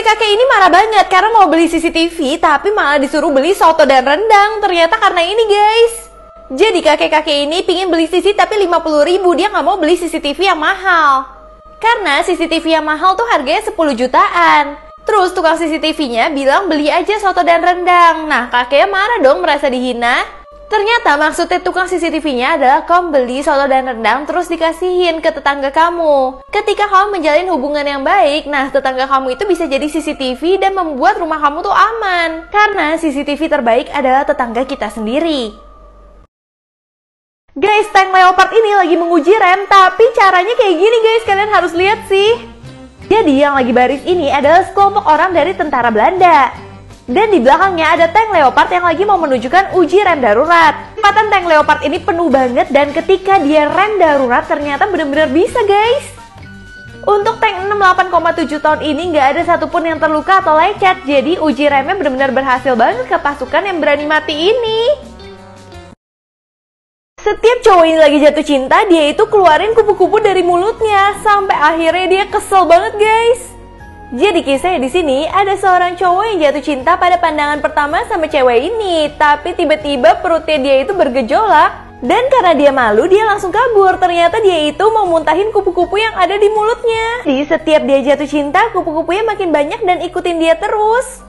Kakek-kakek ini marah banget karena mau beli CCTV tapi malah disuruh beli soto dan rendang. Ternyata karena ini guys. Jadi kakek-kakek ini pingin beli CCTV tapi 50.000, dia nggak mau beli CCTV yang mahal. Karena CCTV yang mahal tuh harganya 10 jutaan. Terus tukang CCTV-nya bilang beli aja soto dan rendang. Nah kakeknya marah dong, merasa dihina. Ternyata maksudnya tukang CCTV-nya adalah kamu beli soto dan rendang terus dikasihin ke tetangga kamu. Ketika kamu menjalin hubungan yang baik, nah tetangga kamu itu bisa jadi CCTV dan membuat rumah kamu tuh aman. Karena CCTV terbaik adalah tetangga kita sendiri. Guys, tank Leopard ini lagi menguji rem, tapi caranya kayak gini guys, kalian harus lihat sih. Jadi yang lagi baris ini adalah sekelompok orang dari tentara Belanda. Dan di belakangnya ada tank Leopard yang lagi mau menunjukkan uji rem darurat. Kecepatan tank Leopard ini penuh banget dan ketika dia rem darurat ternyata benar-benar bisa guys. Untuk tank 68,7 ton ini nggak ada satupun yang terluka atau lecet. Jadi uji remnya benar-benar berhasil banget ke pasukan yang berani mati ini. Setiap cowok ini lagi jatuh cinta, dia itu keluarin kupu-kupu dari mulutnya. Sampai akhirnya dia kesel banget guys. Jadi kisahnya di sini ada seorang cowok yang jatuh cinta pada pandangan pertama sama cewek ini, tapi tiba-tiba perutnya dia itu bergejolak dan karena dia malu dia langsung kabur. Ternyata dia itu mau muntahin kupu-kupu yang ada di mulutnya. Jadi setiap dia jatuh cinta, kupu-kupunya makin banyak dan ikutin dia terus.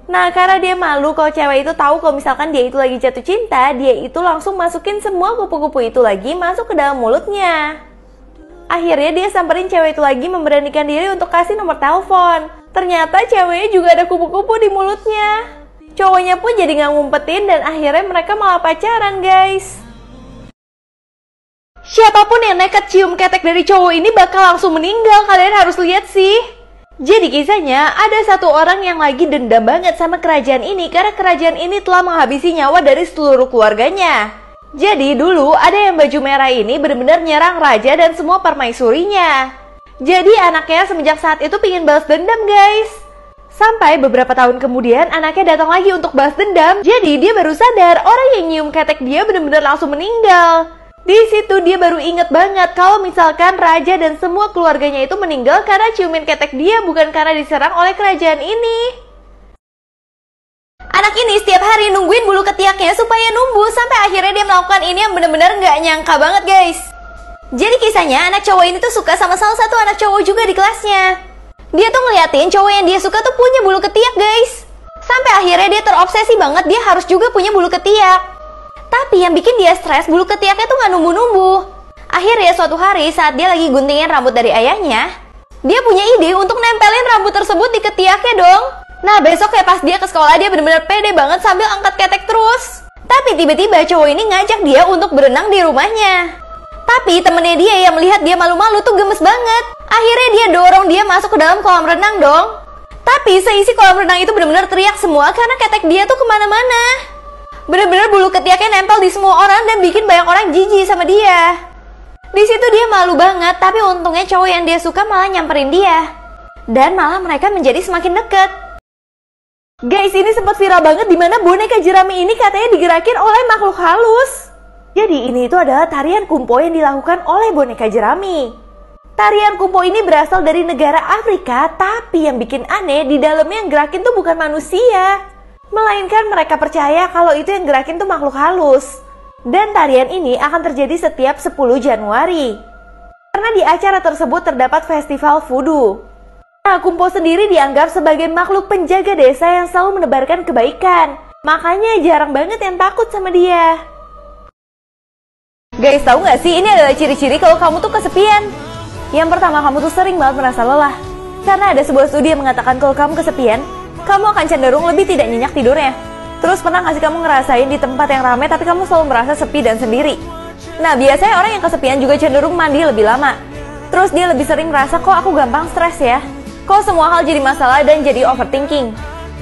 Nah karena dia malu kalau cewek itu tahu kalau misalkan dia itu lagi jatuh cinta, dia itu langsung masukin semua kupu-kupu itu lagi masuk ke dalam mulutnya. Akhirnya dia samperin cewek itu lagi, memberanikan diri untuk kasih nomor telepon. Ternyata ceweknya juga ada kupu-kupu di mulutnya. Cowoknya pun jadi nggak ngumpetin dan akhirnya mereka malah pacaran guys. Siapapun yang nekat cium ketek dari cowok ini bakal langsung meninggal, kalian harus lihat sih. Jadi kisahnya ada satu orang yang lagi dendam banget sama kerajaan ini karena kerajaan ini telah menghabisi nyawa dari seluruh keluarganya. Jadi dulu ada yang baju merah ini benar-benar nyerang raja dan semua permaisurinya. Jadi anaknya semenjak saat itu pingin balas dendam guys. Sampai beberapa tahun kemudian anaknya datang lagi untuk balas dendam. Jadi dia baru sadar orang yang nyium ketek dia benar-benar langsung meninggal. Di situ dia baru inget banget kalau misalkan raja dan semua keluarganya itu meninggal karena ciumin ketek dia, bukan karena diserang oleh kerajaan ini. Anak ini setiap hari nungguin bulu ketiaknya supaya numbuh sampai akhirnya dia melakukan ini yang benar-benar nggak nyangka banget guys. Jadi kisahnya anak cowok ini tuh suka sama salah satu anak cowok juga di kelasnya. Dia tuh ngeliatin cowok yang dia suka tuh punya bulu ketiak guys. Sampai akhirnya dia terobsesi banget dia harus juga punya bulu ketiak. Tapi yang bikin dia stres, bulu ketiaknya tuh nggak numbuh-numbuh. Akhirnya suatu hari saat dia lagi guntingin rambut dari ayahnya, dia punya ide untuk nempelin rambut tersebut di ketiaknya dong. Nah besoknya pas dia ke sekolah dia benar-benar pede banget sambil angkat ketek terus. Tapi tiba-tiba cowok ini ngajak dia untuk berenang di rumahnya. Tapi temennya dia yang melihat dia malu-malu tuh gemes banget. Akhirnya dia dorong dia masuk ke dalam kolam renang dong. Tapi seisi kolam renang itu benar-benar teriak semua karena ketek dia tuh kemana-mana. Bener-bener bulu ketiaknya nempel di semua orang dan bikin banyak orang jijik sama dia. Di situ dia malu banget, tapi untungnya cowok yang dia suka malah nyamperin dia. Dan malah mereka menjadi semakin deket. Guys, ini sempat viral banget dimana boneka jerami ini katanya digerakin oleh makhluk halus. Jadi ini itu adalah tarian kumpo yang dilakukan oleh boneka jerami. Tarian kumpo ini berasal dari negara Afrika, tapi yang bikin aneh di dalamnya yang gerakin tuh bukan manusia. Melainkan mereka percaya kalau itu yang gerakin tuh makhluk halus. Dan tarian ini akan terjadi setiap 10 Januari. Karena di acara tersebut terdapat festival voodoo. Nah, kumpo sendiri dianggap sebagai makhluk penjaga desa yang selalu menebarkan kebaikan. Makanya jarang banget yang takut sama dia. Guys, tahu nggak sih ini adalah ciri-ciri kalau kamu tuh kesepian? Yang pertama, kamu tuh sering banget merasa lelah. Karena ada sebuah studi yang mengatakan kalau kamu kesepian, kamu akan cenderung lebih tidak nyenyak tidurnya. Terus pernah nggak sih kamu ngerasain di tempat yang ramai tapi kamu selalu merasa sepi dan sendiri? Nah, biasanya orang yang kesepian juga cenderung mandi lebih lama. Terus dia lebih sering merasa kok aku gampang stres ya. Kok semua hal jadi masalah dan jadi overthinking.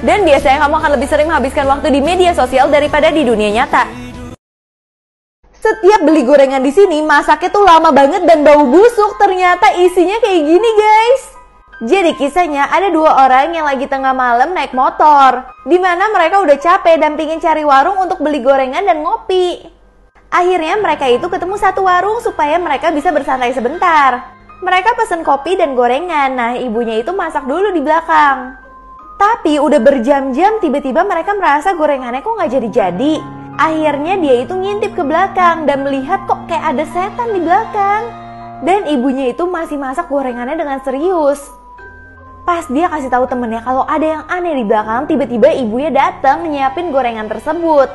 Dan biasanya kamu akan lebih sering menghabiskan waktu di media sosial daripada di dunia nyata. Setiap beli gorengan di sini masaknya tuh lama banget dan bau busuk. Ternyata isinya kayak gini guys. Jadi kisahnya ada dua orang yang lagi tengah malam naik motor, dimana mereka udah capek dan pingin cari warung untuk beli gorengan dan ngopi. Akhirnya mereka itu ketemu satu warung supaya mereka bisa bersantai sebentar. Mereka pesen kopi dan gorengan. Nah, ibunya itu masak dulu di belakang. Tapi udah berjam-jam tiba-tiba mereka merasa gorengannya kok nggak jadi-jadi. Akhirnya dia itu ngintip ke belakang dan melihat kok kayak ada setan di belakang. Dan ibunya itu masih masak gorengannya dengan serius. Pas dia kasih tahu temennya kalau ada yang aneh di belakang, tiba-tiba ibunya datang nyiapin gorengan tersebut.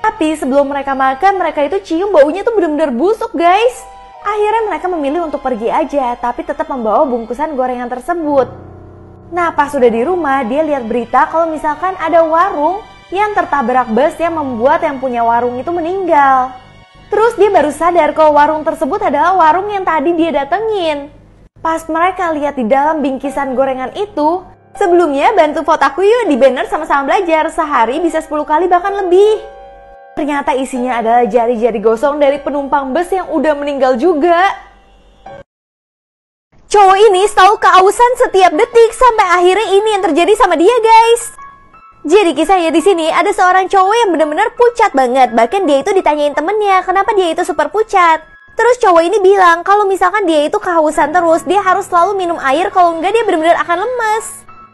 Tapi sebelum mereka makan, mereka itu cium baunya tuh bener-bener busuk guys. Akhirnya mereka memilih untuk pergi aja, tapi tetap membawa bungkusan gorengan tersebut. Nah pas sudah di rumah, dia lihat berita kalau misalkan ada warung yang tertabrak bus yang membuat yang punya warung itu meninggal. Terus dia baru sadar kalau warung tersebut adalah warung yang tadi dia datengin. Pas mereka lihat di dalam bingkisan gorengan itu, sebelumnya bantu vote aku yuk di banner sama-sama belajar, sehari bisa 10 kali bahkan lebih. Ternyata isinya adalah jari-jari gosong dari penumpang bus yang udah meninggal juga. Cowok ini selalu keausan setiap detik sampai akhirnya ini yang terjadi sama dia guys. Jadi kisahnya di sini ada seorang cowok yang benar-benar pucat banget. Bahkan dia itu ditanyain temennya kenapa dia itu super pucat. Terus cowok ini bilang kalau misalkan dia itu kehausan terus, dia harus selalu minum air, kalau enggak dia benar-benar akan lemes.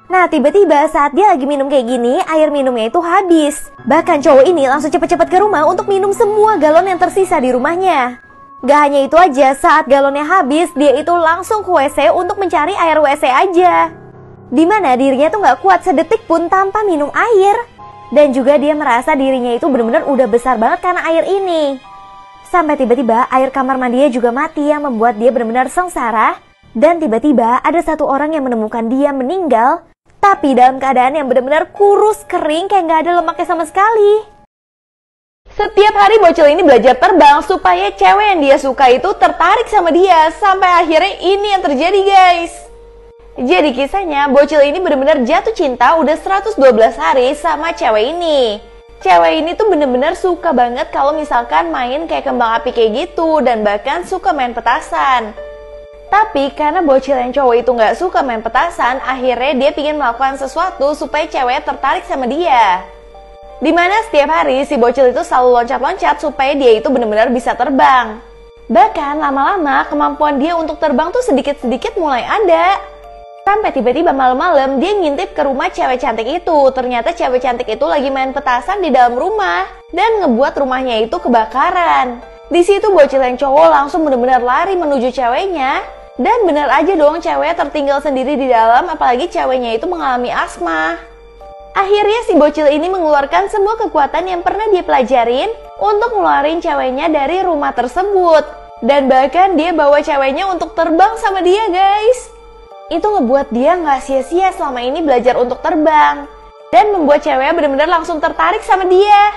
Nah tiba-tiba saat dia lagi minum kayak gini, air minumnya itu habis. Bahkan cowok ini langsung cepet-cepet ke rumah untuk minum semua galon yang tersisa di rumahnya. Gak hanya itu aja, saat galonnya habis, dia itu langsung ke WC untuk mencari air WC aja. Dimana dirinya tuh gak kuat sedetik pun tanpa minum air. Dan juga dia merasa dirinya itu benar-benar udah besar banget karena air ini. Sampai tiba-tiba air kamar mandinya juga mati yang membuat dia benar-benar sengsara. Dan tiba-tiba ada satu orang yang menemukan dia meninggal, tapi dalam keadaan yang benar-benar kurus, kering, kayak gak ada lemaknya sama sekali. Setiap hari bocil ini belajar terbang supaya cewek yang dia suka itu tertarik sama dia. Sampai akhirnya ini yang terjadi guys. Jadi kisahnya bocil ini benar-benar jatuh cinta udah 112 hari sama cewek ini. Cewek ini tuh bener-bener suka banget kalau misalkan main kayak kembang api kayak gitu. Dan bahkan suka main petasan. Tapi karena bocil yang cowok itu gak suka main petasan, akhirnya dia pingin melakukan sesuatu supaya cewek tertarik sama dia. Dimana setiap hari si bocil itu selalu loncat-loncat supaya dia itu benar-benar bisa terbang. Bahkan lama-lama kemampuan dia untuk terbang tuh sedikit-sedikit mulai ada. Sampai tiba-tiba malam-malam dia ngintip ke rumah cewek cantik itu. Ternyata cewek cantik itu lagi main petasan di dalam rumah dan ngebuat rumahnya itu kebakaran. Di situ bocil yang cowok langsung benar-benar lari menuju ceweknya. Dan benar aja dong cewek tertinggal sendiri di dalam, apalagi ceweknya itu mengalami asma. Akhirnya si bocil ini mengeluarkan semua kekuatan yang pernah dia pelajarin untuk ngeluarin ceweknya dari rumah tersebut. Dan bahkan dia bawa ceweknya untuk terbang sama dia guys. Itu ngebuat dia gak sia-sia selama ini belajar untuk terbang. Dan membuat ceweknya benar-benar langsung tertarik sama dia.